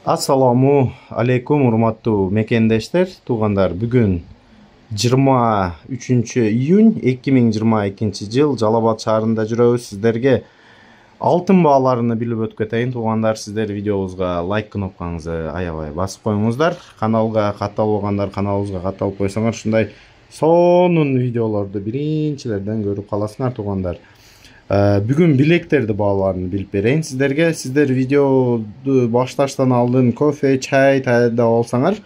Assalamu alaikum урматтуу мекендештер, туугандар. Бүгүн 23-июнь 2022 жыл Жалал Абад шаарында жүрөбүз. Сиздерге алтын бааларını билип өтүп кетейин. Туугандар, сиздер видеобузга лайк кнопкаңызды аябай басып коюңуздар. Каналга катталып алгандар каналыбызга катталып койсоңор, ушундай сонун видеолорду биринчилерден көрүп каласыңар, туугандар. Бүгүн билектерди бааларын билип берейин сиздерге. Сиздер видеоду башташтан алдын кофе, чай таядап алсаңар,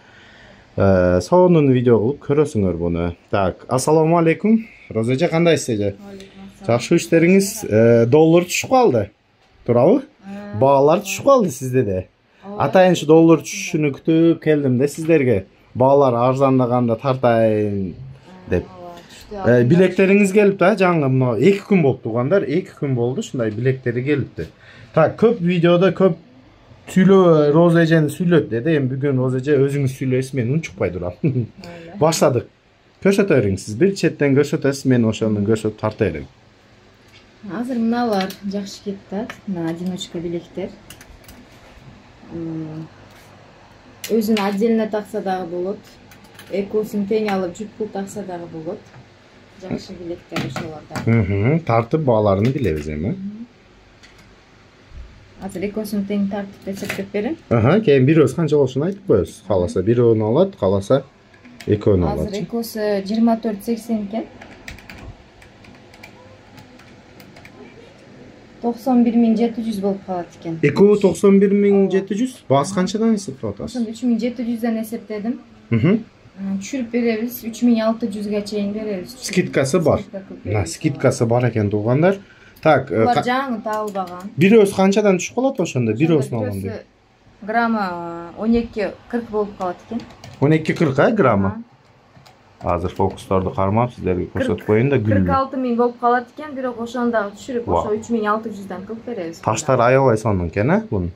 сонун видео кылып көрөсүңөр буну. Так, ассаламу алейкум. Розеже, кандайсыз эже? Жакшы иштериңиз? Доллар түшүп калды. Туурабы? Баалар түшүп калды сизде де. Атайын ушу доллар түшүшүнү күтүп келдим да сиздерге. Баалар арзандаганда тартайын деп. Билектериңиз келипти, жаңы мына 2 күн болуп туугандар, 2 күн болду ушундай билектери келипти. Так, көп видеода көп сүйлөө Розежени сүйлөт деди. Эми бүгүн Розеже өзүңүз сүйлөйсүз, мен унчукпай турам. Баштадык. Көрсөтө бериңиз, сиз бир четтен көрсөтөсүз, мен ошону көрсөтүп тарта берем. Азыр мыналар жакшы кетти, мына одиночка билектер. Өзүн отдельно такса дагы болот. Экосун тең алып жүк пул такса дагы болот. Жакшы билектер ошолордон. Тартып бааларını билебиз эми. Азыр экосун тең тартып эсептеп берем. Кийин бирөөсү канча болушун айтып коебуз. Кааласа бирөөнү алат, кааласа экөөнү алат. Азыр экосу 24.80 экен. 91.700 болуп калат экен. Экөө 91.700. Баасы канчадан эсептеп атасыз? 3.700ден эсептедим. Түшүрүп беребиз, 3.600га чейин беребиз. Скидкасы бар. Скидкасы бар экен туугандар. Так, булар жаңы табылбаган. Бирөөсү канчадан түшүп калат ошондо? Бирөөсүн алганда. Граммы 12.40 болуп калат экен. 12.40 граммы. Азыр фокусторду кармап сиздерге көрсөтүп коеюн да, 46.000 болуп калат экен, бирок ошону дагы түшүрүп, ошо 3.600дан кылып беребиз. Таштар аябай сонун экен, бунун.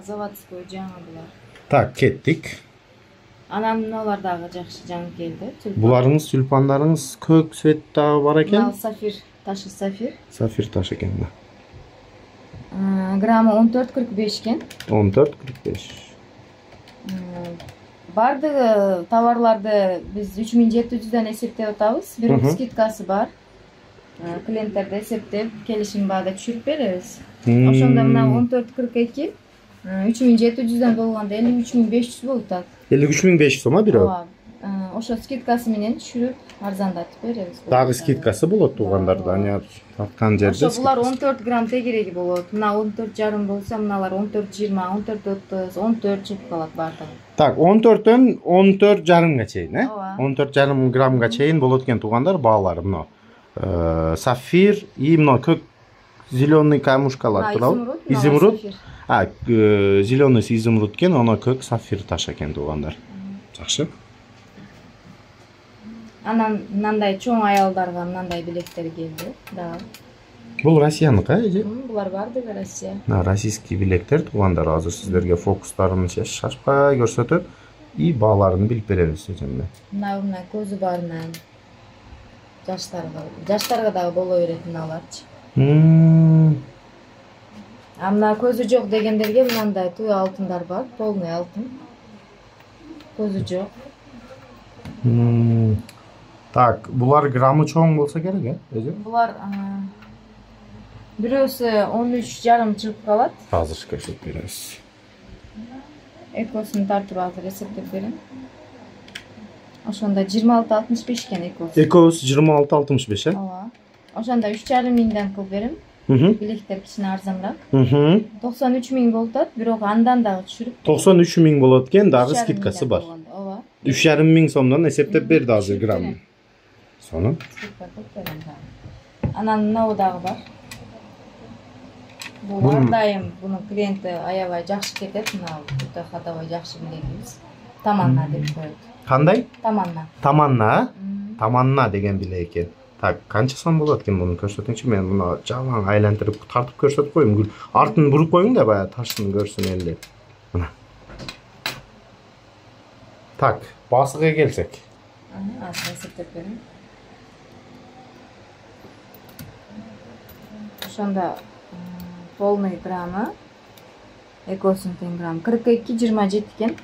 Заводской жаңы булар. Так, кеттик. Анан мыналар дагы жакшы жаңы келди. Буларыңыз тюльпандарыңыз көк цвет дагы бар экен. Мына сафир, ташы сафир. Сафир таш экен да. Граммы 14.45 экен. 14.45. Бардыгы товарларды биз 3.700ден эсептеп атабыз. Бирок скидкасы бар. Клиенттерди эсептеп, келишим баада түшүрүп беребиз. Ошондо мына 14.42 3.700ден болгондо 53.500 болуп атат. 53.500 сом бирөө. Ошо скидкасы менен түшүрүп арзандатып беребиз. Дагы скидкасы болот туугандар, Данияр тарткан жерде. Ошо булар 14 грамм тегереги болот. Мына 14,5 болсо, мыналар 14,20, 14,30, 14 чейин калат бардыгы. Так, 14төн 14,5га чейин, 14,5 граммга чейин болот экен туугандар баалары. Мына сафир и мына көк зеленый камушкалар турабы? Изумруд. Зеленый изумруд экен, ана көк сафир таш экен туугандар. Жакшы. Анан мындай чоң аялдарга мындай билектер келди. Да. Бул Россияныкы, эже? Булар бардыгы Россия. Российский билектер туугандар, азыр сиздерге фокустарын шашпай көрсөтүп, и бааларын билип беребиз эжемде. Мына көзү бар мына. Жаштарга дагы боло берет мыналарчы. Мына көзү жок дегендерге мындай туй алтындар бар, полный алтын. Көзү жок. Так, булар граммы чоң болсо керек, эже? Булар бирөөсү 13,5 чыгып калат. Азыр көрсөтүп беребиз. Экосун тартып азыр эсептеп берем. Ошондо 26,65 экен экос. Экос 26,65, Ооба. Ошондо 3,5 кылып берем. Билектер кичине арзаныраак. 93.000 болуп атат, бирок андан дагы түшүрүп. 93.000 болот экен, дагы скидкасы бар. Ооба. 3,5 сомдон эсептеп берди азыр грамм. Сонун. Анан мынау дагы бар. Бул ар дайым бунун клиенти аябай жакшы кетет, мына өтө ходовой жакшы билегибиз. Таманна деп коет. Кандай? Таманна. Таманна? Таманна деген билек экен. Так, канча сом болот экен муну көрсөтүңчү, мен мына жалаң айлантырып тартып көрсөтүп коюм. Артын буруп коюң да баягы таштын көрсүн эле. Мына. Так, басыга келсек. Азыр эсептеп берем. Ошондо полный граммы Экосун тең грамм 42-27 экен.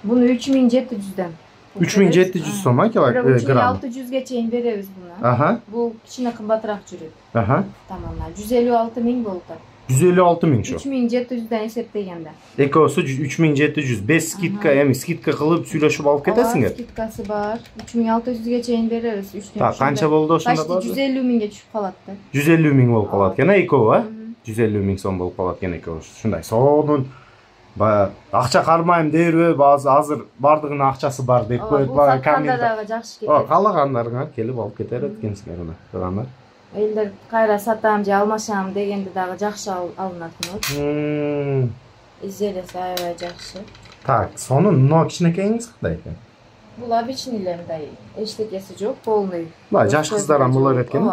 Буну 3700'den. 3700 сом грамм. 3600'ge чейин беребиз буну. Бул кичине кымбатыраак жүрөт. Тамамдан 156 000 болуп атат. 156 000 şu. 3700'den эсептегенде. Экоsu 3700. 5 скидка, эми скидка кылып сүйлөшүп алып кетесиңер. Скидкасы бар. 3600'ge чейин беребиз. Так, канча болду ошондо бар? 150 000'ge түшүп калат да. 150 000 болуп калат экен, эко, а? 150 000 сом болуп калат экен эко. Ушундай. Сонун акча кармайм дээрби, азыр бардыгынын акчасы бар деп коет. Бул кандагы жакшы кетет. Каалагандарыңар келип алып кетер экенсиңер мына. Тургандар. Элдер кайра сатам же алмашам дегенде дагы жакшы алынат болот. Изделеси аябай жакшы. Так, сонун мына кичинекейиңиз кандай экен? Бул обычный эле мындай эчтекеси жок, полный. Бай, жаш кыздар амылар эткен,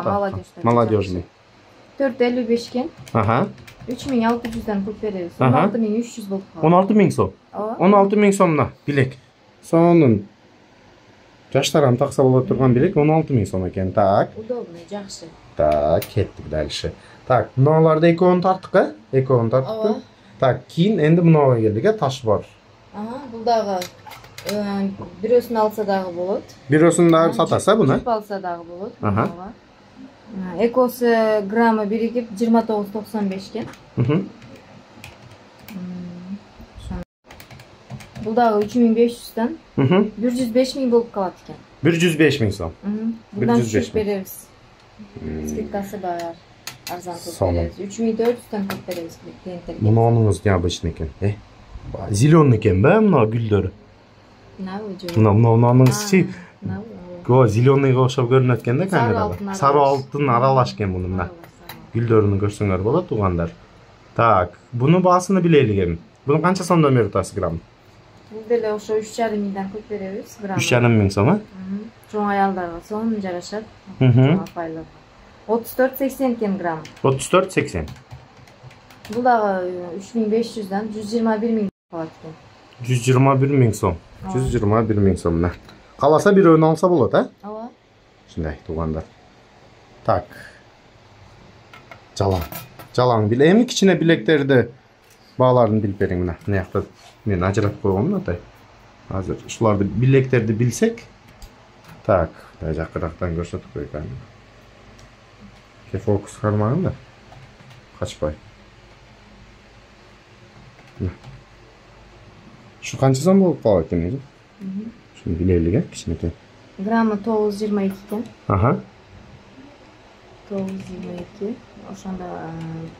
молодежный. 455 экен. 3600'den пул беребиз. 16300 болуп калат. 16 000 сом. 16 000 сомна билек. Сонун жаштар такса боло турган билек 16 000 сом экен. Так. Удобный, жакшы. Так, кеттик дальше. Так, мыналарды экөөнү тарттык, а? Экөөнү тарттык. Так, кийин энди мынага келдик, а? Таш бар. Бул дагы бирөөсүн алса дагы болот. Бирөөсүн дагы сатаса буну? Алса дагы болот. Экосу граммы биригип 29.95 экен. Бул дагы 3500'den 105 000 болуп калат экен. 105 000 сом. Bundan düşüp bereriz. Скидкасы бар. Арзан көп беребиз. 3400'den көп беребиз клиенттерге. Мунунуз необычный экен. Зеленый экен ба мына гүлдөр? Мунунуз Го зеленыйга окшоп көрүнөт экен да камерада. Сары алтын аралаш экен муну мына. Гүлдөрүн көрсөңөр болот тугандар. Так, буну баасыны билелик эми. Буну канча сомдон берип атасыз грамм? Бул деле ошо 3,5 миңден көп беребиз грамм. 3,5 миң сом, а? Чоң аялдарга сонун жарашат. Апайлар. 34.80 экен грамм. 34.80. Бул дагы 3500'den 121 000 калат экен. 121 000 сом. 121 000 сом мына. Каласа бирөөнү алса болот, а? Ооба. Ушундай тугандар. Так. Жалаң бил. Эми кичине билектерди бааларын билип бериң мына. Мына жакта мен ажыратып койгом атай. Азыр ушуларды билектерди билсек. Так, жакырактан көрсөтүп коелук аны. Ке фокус кармагын да. Качпай. Şu kança сом болуп калат экен эже? Şunu bileylik, he? Kişineki. Gramı 922 eкен. 922. Oşanda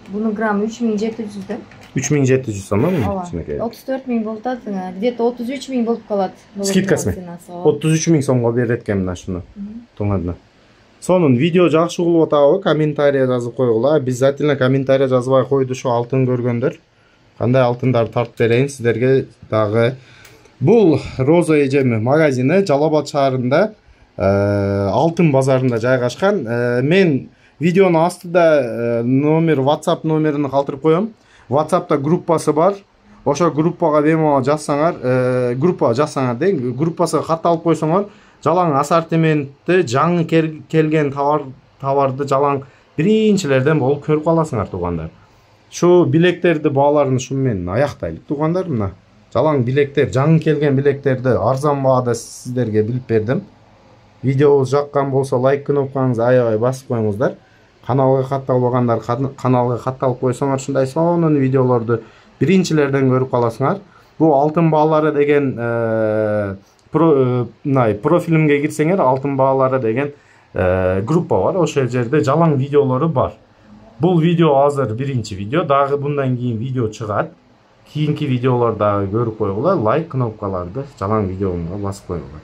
bunun gramı 3700'den. 3700 сом, mı? 34 000 болуп атат. Где-то 33 000 болуп калат. Скидкасы mı? 33 000 сомго берет экен мына шуну. Тоңадына. Сонун видео жакшы угулуп атабы, комментария жазып койгула. Обязательно комментария жазбай койду ушу алтын көргөндөр. Кандай алтындарды тартып берейин сиздерге дагы. Бул Роза эжеми магазини Жалал Абад шаарында алтын базарында жайгашкан. Мен видеонун астында номер, WhatsApp номерин калтырып коем. WhatsApp'та группасы бар. Ошо группага бемалал жазсаңар, группага жазсаңар дейм, группасына кат алып койсоңор, жалаң ассортиментти, жаңы келген товарды жалаң биринчилерден болуп көрүп каласыңар тугандар. Şu bileklerdi bağlarını şu men ayaktaylık tuğanlar mı? Жалаң bilekler, жаңы келген biлектерди арзан баада сиздерге билип бердим. Видео жаккан болсо лайк кнопкаңызды аябай басып коюңуздар. Каналга катталбагандар каналга катталып койсоңор ушундай сонун видеолорду биринчилерден көрүп каласыңар. Бу алтын баалары деген профилимге кирсеңер алтын баалары деген группа бар. Ошол жерде жалаң видеолору бар. Бул видео азыр биринчи видео, дагы bundan кийин видео чыгат. Кийинки видеолорду көрүп койгула, лайк кнопкаларды жалаң видеомга басып койгула.